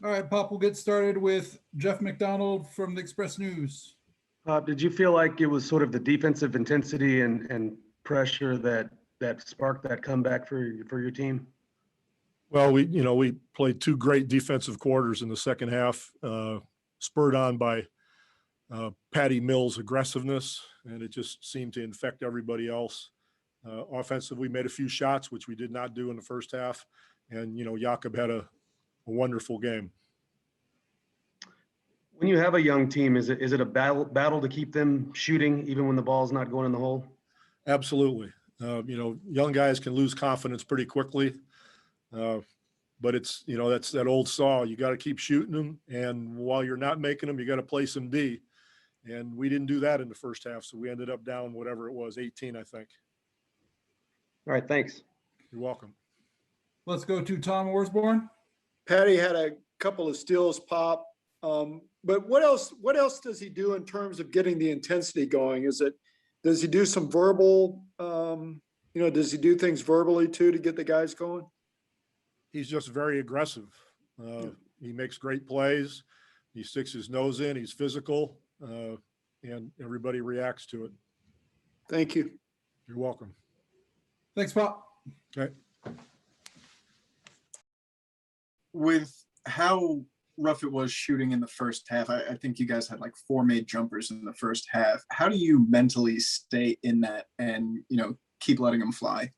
All right, Pop, we'll get started with Jeff McDonald from the Express News. Did you feel like it was sort of the defensive intensity and pressure that sparked that comeback for your team? Well, we played two great defensive quarters in the second half, spurred on by Patty Mills' aggressiveness, and it just seemed to infect everybody else. Offensively, we made a few shots, which we did not do in the first half, and Jakob had a wonderful game. When you have a young team, is it a battle to keep them shooting even when the ball's not going in the hole? Absolutely. Young guys can lose confidence pretty quickly, but it's that's that old saw. You got to keep shooting them, and while you're not making them, you got to play some D. And we didn't do that in the first half, so we ended up down whatever it was, 18, I think. All right, thanks. You're welcome. Let's go to Tom Orsborn. Patty had a couple of steals, Pop. But what else does he do in terms of getting the intensity going? Does he do some verbal, does he do things verbally too to get the guys going? He's just very aggressive. He makes great plays. He sticks his nose in. He's physical, and everybody reacts to it. Thank you. You're welcome. Thanks, Pop. Okay. With how rough it was shooting in the first half, I think you guys had like 4 made jumpers in the first half. How do you mentally stay in that and keep letting them fly?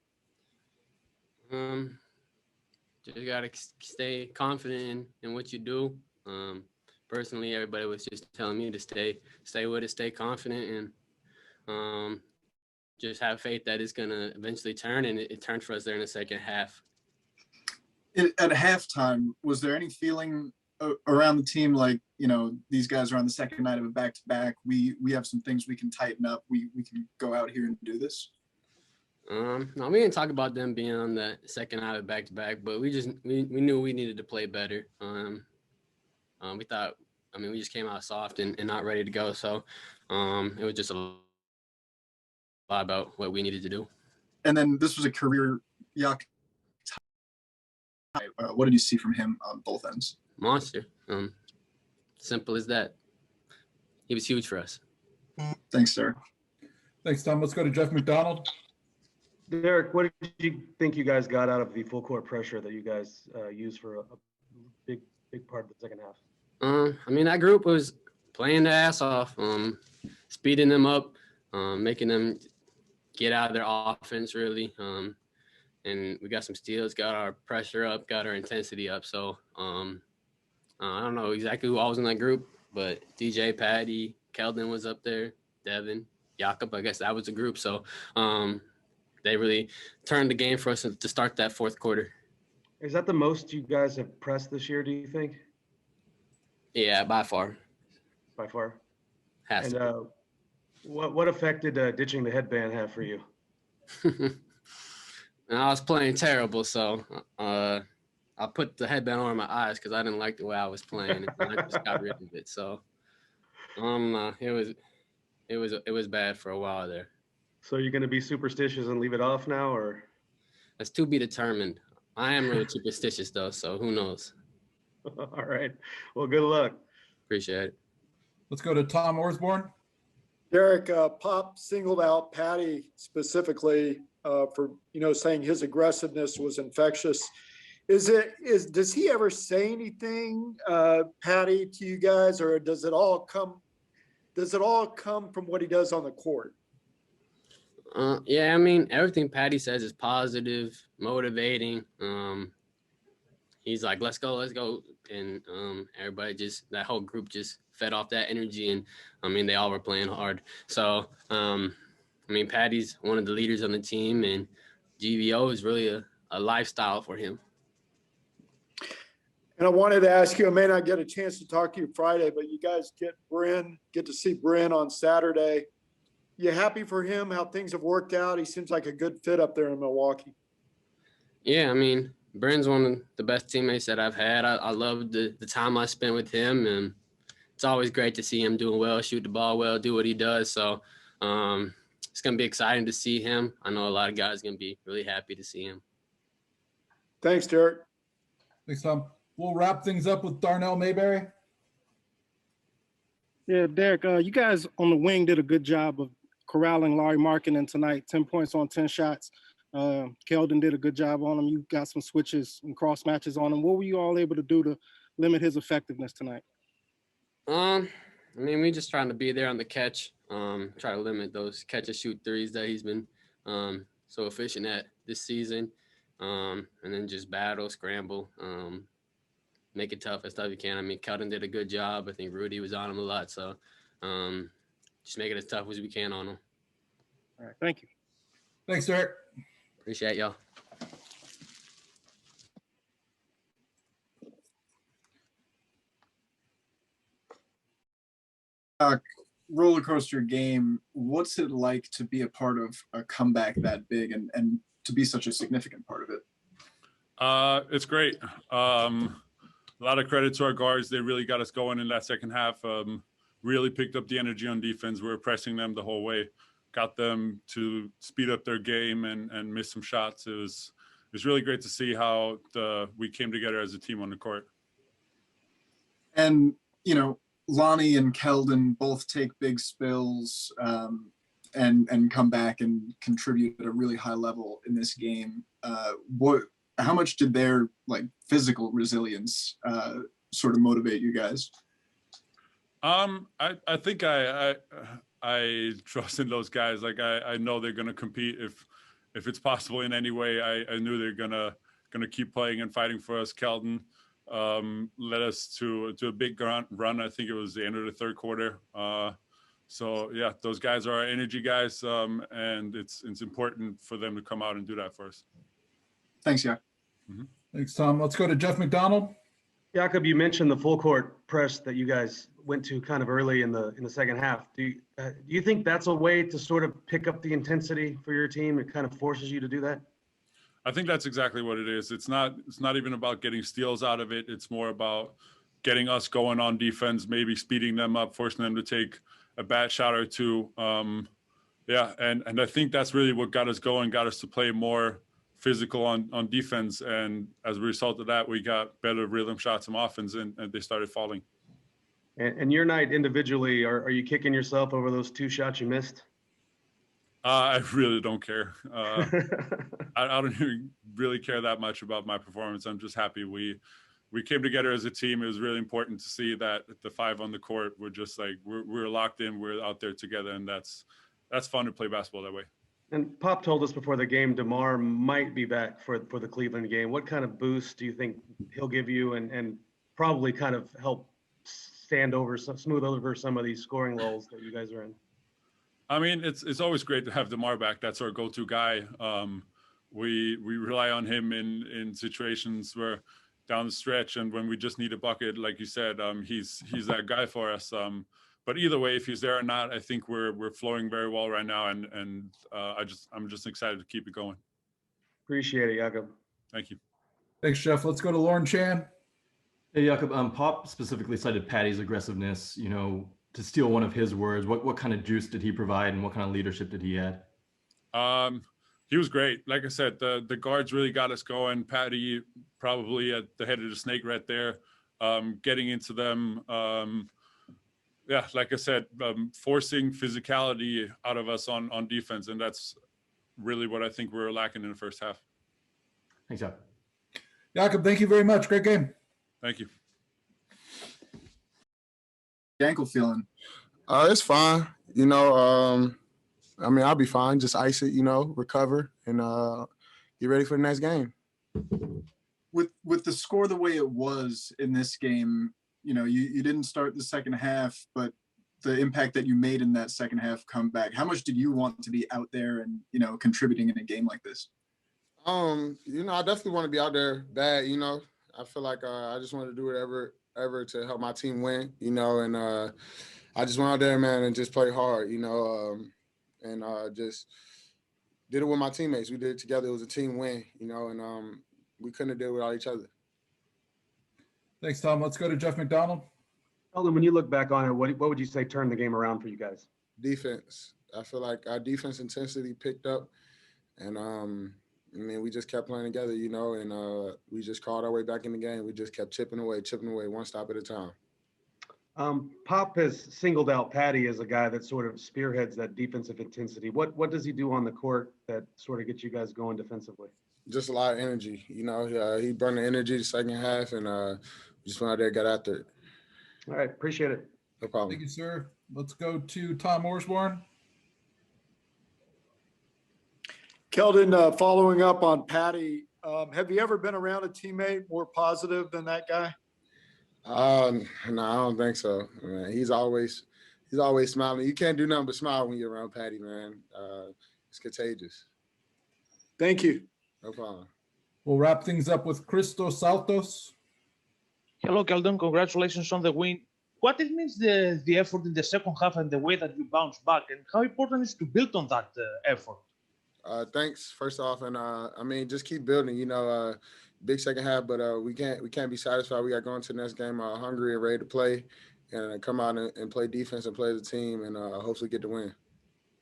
Just gotta stay confident in what you do. Personally, everybody was just telling me to stay with it, stay confident, and just have faith that it's gonna eventually turn, and it turned for us there in the second half. At halftime, was there any feeling around the team like, these guys are on the second night of a back-to-back, we have some things we can tighten up, we can go out here and do this? No, we didn't talk about them being on the second night of back-to-back, but we knew we needed to play better. We thought, we just came out soft and not ready to go, so it was just a lot about what we needed to do. And then this was a career Jakob. What did you see from him on both ends? Monster. Simple as that. He was huge for us. Thanks, sir. Thanks, Tom. Let's go to Jeff McDonald. Derrick, what did you think you guys got out of the full court pressure that you guys used for a big part of the second half? That group was playing their ass off, speeding them up, making them get out of their offense, really. And we got some steals, got our pressure up, got our intensity up. So I don't know exactly who all was in that group, but DJ, Patty, Keldon was up there, Devin, Jakob, I guess that was a group. So they really turned the game for us to start that fourth quarter. Is that the most you guys have pressed this year, do you think? Yeah, by far. By far? Has to. What effect did ditching the headband have for you? And I was playing terrible, so I put the headband over my eyes because I didn't like the way I was playing, and I just got rid of it. So it was bad for a while there. So you're going to be superstitious and leave it off now, or? That's to be determined. I am really superstitious though, so who knows? All right. Well, good luck. Appreciate it. Let's go to Tom Orsborn. Derrick, Pop singled out Patty specifically for saying his aggressiveness was infectious. Does he ever say anything, Patty, to you guys, or does it all come from what he does on the court? Yeah, everything Patty says is positive, motivating. He's like, let's go. And everybody that whole group just fed off that energy. And they all were playing hard. So, Patty's one of the leaders on the team, and GVO is really a lifestyle for him. And I wanted to ask you, I may not get a chance to talk to you Friday, but you guys get to see Bryn on Saturday. You happy for him, how things have worked out? He seems like a good fit up there in Milwaukee. Yeah, Bryn's one of the best teammates that I've had. I love the time I spent with him, and it's always great to see him doing well, shoot the ball well, do what he does. So it's going to be exciting to see him. I know a lot of guys are going to be really happy to see him. Thanks, Derrick. Thanks, Tom. We'll wrap things up with Darnell Mayberry. Yeah, Derrick, you guys on the wing did a good job of corralling Larry Markkinen tonight. 10 points on 10 shots. Keldon did a good job on him. You got some switches and cross matches on him. What were you all able to do to limit his effectiveness tonight? I mean, we just trying to be there on the catch. Try to limit those catch and shoot threes that he's been so efficient at this season. And then just battle, scramble, make it tough as tough you can. I mean, Keldon did a good job. I think Rudy was on him a lot. So just make it as tough as we can on him. All right, thank you. Thanks, Derek. Appreciate y'all. Roller coaster game. What's it like to be a part of a comeback that big and to be such a significant part of it? It's great. A lot of credit to our guards. They really got us going in that second half. Really picked up the energy on defense. We were pressing them the whole way, got them to speed up their game and miss some shots. It was really great to see how we came together as a team on the court. And, you know, Lonnie and Keldon both take big spills and come back and contribute at a really high level in this game. How much did their like physical resilience sort of motivate you guys? I think I trust in those guys. Like I know they're gonna compete if it's possible in any way. I knew they're gonna keep playing and fighting for us. Keldon led us to a big run. I think it was the end of the third quarter. So yeah, those guys are our energy guys, and it's important for them to come out and do that for us. Thanks, yeah. Mm-hmm. Thanks, Tom. Let's go to Jeff McDonald. Jakob, you mentioned the full court press that you guys went to kind of early in the second half. Do you think that's a way to sort of pick up the intensity for your team? It kind of forces you to do that? I think that's exactly what it is. It's not even about getting steals out of it. It's more about getting us going on defense, maybe speeding them up, forcing them to take a bad shot or two. Yeah, and I think that's really what got us going, got us to play more physical on defense. And as a result of that, we got better rhythm shots on offense, and they started falling. And your night individually, are you kicking yourself over those 2 shots you missed? I really don't care. I don't even really care that much about my performance. I'm just happy we came together as a team. It was really important to see that the 5 on the court were just like we're locked in. We're out there together, and that's fun to play basketball that way. And Pop told us before the game, DeMar might be back for the Cleveland game. What kind of boost do you think he'll give you, and probably kind of help smooth over some of these scoring lulls that you guys are in? I mean, it's always great to have DeMar back. That's our go-to guy. We rely on him in situations where down the stretch, and when we just need a bucket, like you said, he's that guy for us. But either way, if he's there or not, I think we're flowing very well right now, and I'm just excited to keep it going. Appreciate it, Jakob. Thank you. Thanks, Jeff. Let's go to Lauren Chan. Hey, Jakob, Pop specifically cited Patty's aggressiveness, to steal one of his words. What kind of juice did he provide, and what kind of leadership did he add? He was great. Like I said, the guards really got us going. Patty probably at the head of the snake right there, getting into them. Yeah, like I said, forcing physicality out of us on defense, and that's really what I think we're lacking in the first half. Thanks, Jakob. Jakob, thank you very much. Great game. Thank you. Ankle feeling? It's fine. I mean, I'll be fine. Just ice it, recover, and get ready for the next game. With the score the way it was in this game, you didn't start the second half, but the impact that you made in that second half comeback, how much did you want to be out there and, contributing in a game like this? I definitely want to be out there bad, I feel like I just want to do whatever to help my team win, and I just went out there, man, and just played hard, and just did it with my teammates. We did it together. It was a team win, and we couldn't have done it without each other. Thanks, Tom. Let's go to Jeff McDonald. Eldon, when you look back on it, what would you say turned the game around for you guys? Defense. I feel like our defense intensity picked up, and I mean, we just kept playing together, you know, and we just crawled our way back in the game. We just kept chipping away, one stop at a time. Pop has singled out Patty as a guy that sort of spearheads that defensive intensity. What does he do on the court that sort of gets you guys going defensively? Just a lot of energy, you know. He brought the energy the second half, and just went out there and got after it. All right, appreciate it. No problem. Thank you, sir. Let's go to Tom Orsborn. Keldon, following up on Patty, have you ever been around a teammate more positive than that guy? No, I don't think so. Man, he's always smiling. You can't do nothing but smile when you're around Patty, man. It's contagious. Thank you. No problem. We'll wrap things up with Christos Saltos. Hello, Keldon. Congratulations on the win. What it means the effort in the second half and the way that you bounce back, and how important is to build on that effort? Thanks, first off, and I mean, just keep building. You know, big second half, but we can't be satisfied. We got going to the next game hungry and ready to play, and come out and play defense and play as a team, and hopefully get the win.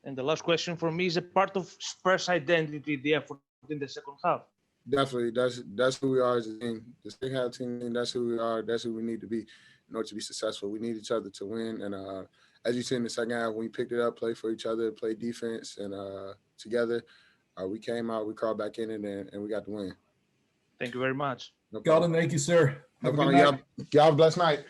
And the last question for me is a part of Spurs' identity, the effort in the second half. Definitely, that's who we are as a team. The second half team, that's who we are. That's who we need to be in order to be successful. We need each other to win, and as you see in the second half, when we picked it up, played for each other, played defense, and together, we came out, we crawled back in, and we got the win. Thank you very much. No Keldon, thank you, sir. No Have a good problem. night. Y'all have a blessed night.